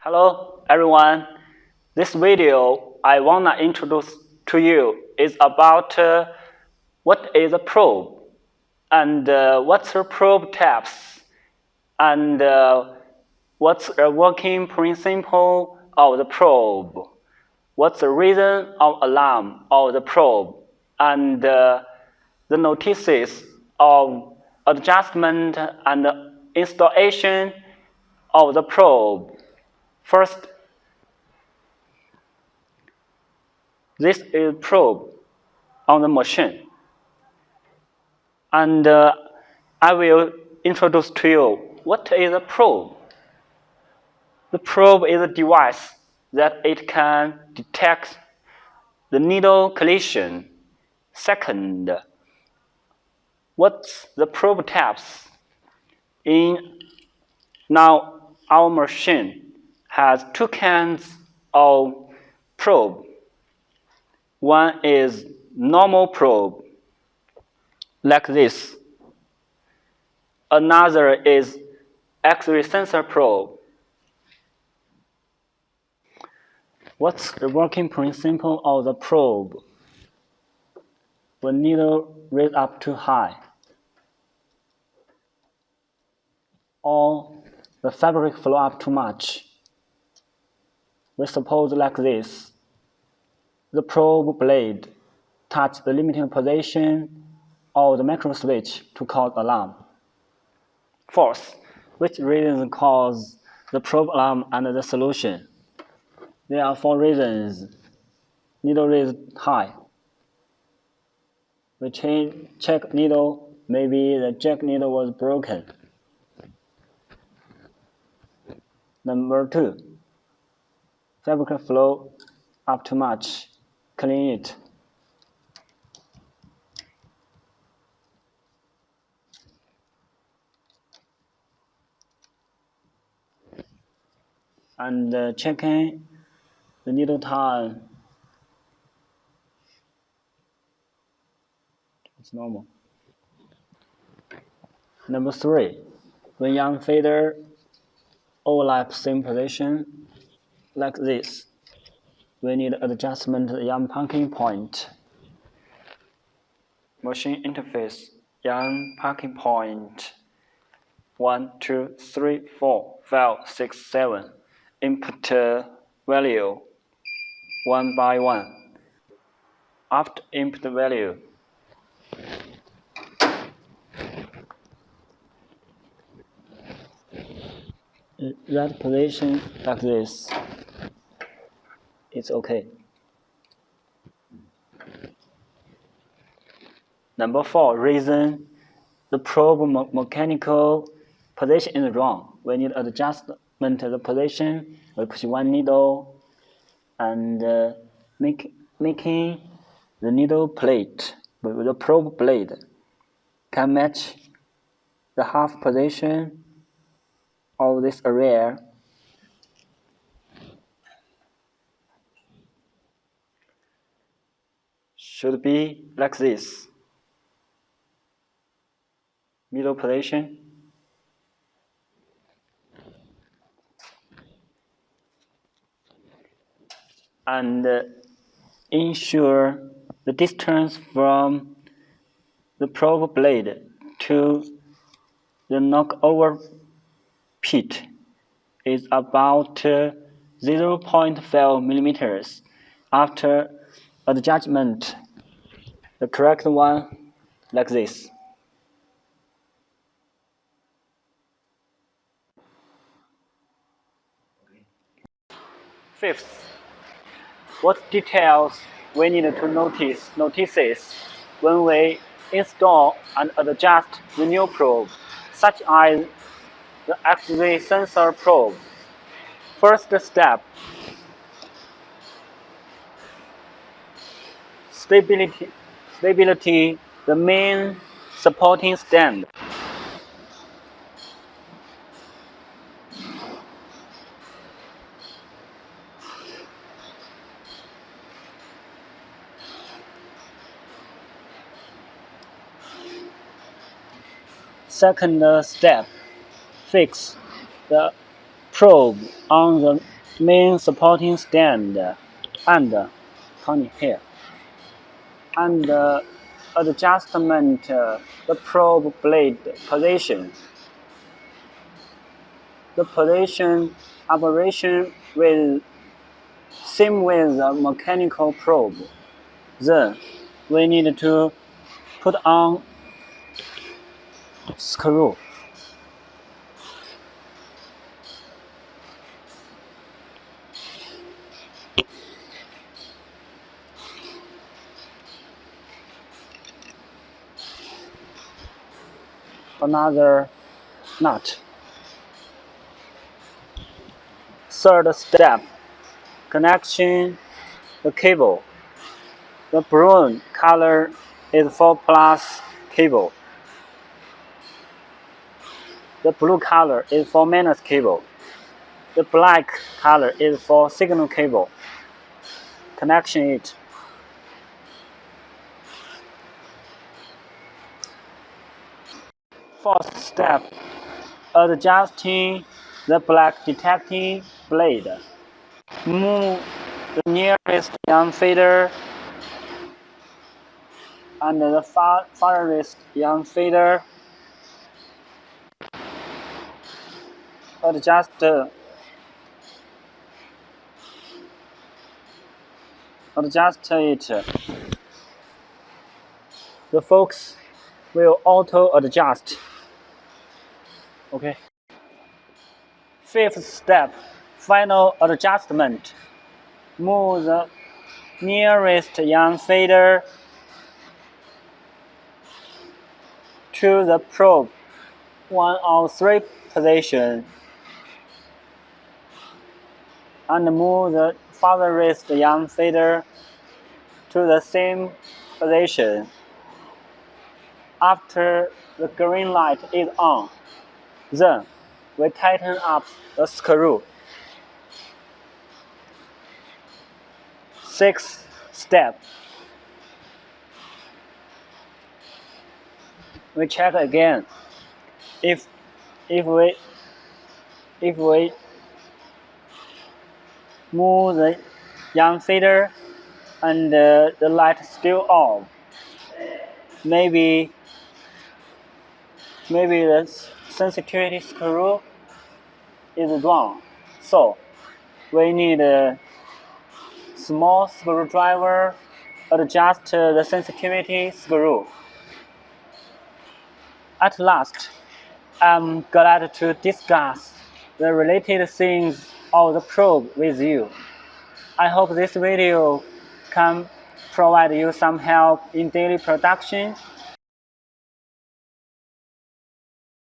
Hello everyone. This video I wanna introduce to you is about what is a probe and what's the probe types and what's the working principle of the probe, what's the reason of alarm of the probe, and the notices of adjustment and installation of the probe. First, this is probe on the machine, and I will introduce to you what is a probe. The probe is a device that it can detect the needle collision. Second, what's the probe types? Now our machine has two kinds of probe. One is normal probe, like this. Another is X-ray sensor probe. What's the working principle of the probe? When needle raised up too high, or the fabric flow up too much, we suppose like this. The probe blade touch the limiting position of the micro switch to cause alarm. Fourth, which reasons cause the probe alarm and the solution? There are four reasons. Needle raised high. We check needle, maybe the jack needle was broken. Number two, fabric flow up too much. Clean it. And checking the needle time. It's normal. Number three, when young feeder overlap same position, like this, we need adjustment young parking point. Machine interface, young parking point. 1, 2, 3, 4, 5, 6, 7. Input value 1 by 1. After input value, right position like this, it's okay. Number 4, reason the probe mechanical position is wrong. We need adjustment of the position. We push one needle and making the needle plate with the probe blade can match the half position of this area. Should be like this. Middle position. And ensure the distance from the probe blade to the knockover pit is about 0.5 millimeters. After adjustment, the correct one like this. Fifth, what details we need to notices when we install and adjust the new probe, such as the X-ray sensor probe. First step, stability, the main supporting stand. Second step, fix the probe on the main supporting stand and turning here, and adjustment the probe blade position. The position operation will same with the mechanical probe. Then we need to put on screw. Another nut. Third step, connection the cable. The brown color is for plus cable. The blue color is for minus cable. The black color is for signal cable. Connection it. Fourth step, adjusting the black detecting blade. Move the nearest young feeder and the farthest young feeder. Adjust it. The focus will auto adjust. Okay. Fifth step, final adjustment. Move the nearest young feeder to the probe 1 or 3 position and move the farthest young feeder to the same position. After the green light is on, then we tighten up the screw. Sixth step, we check again. If we move the young feeder and the light still on, maybe the sensitivity screw is wrong. So we need a small screwdriver adjust the sensitivity screw. At last, I'm glad to discuss the related things of the probe with you. I hope this video can provide you some help in daily production.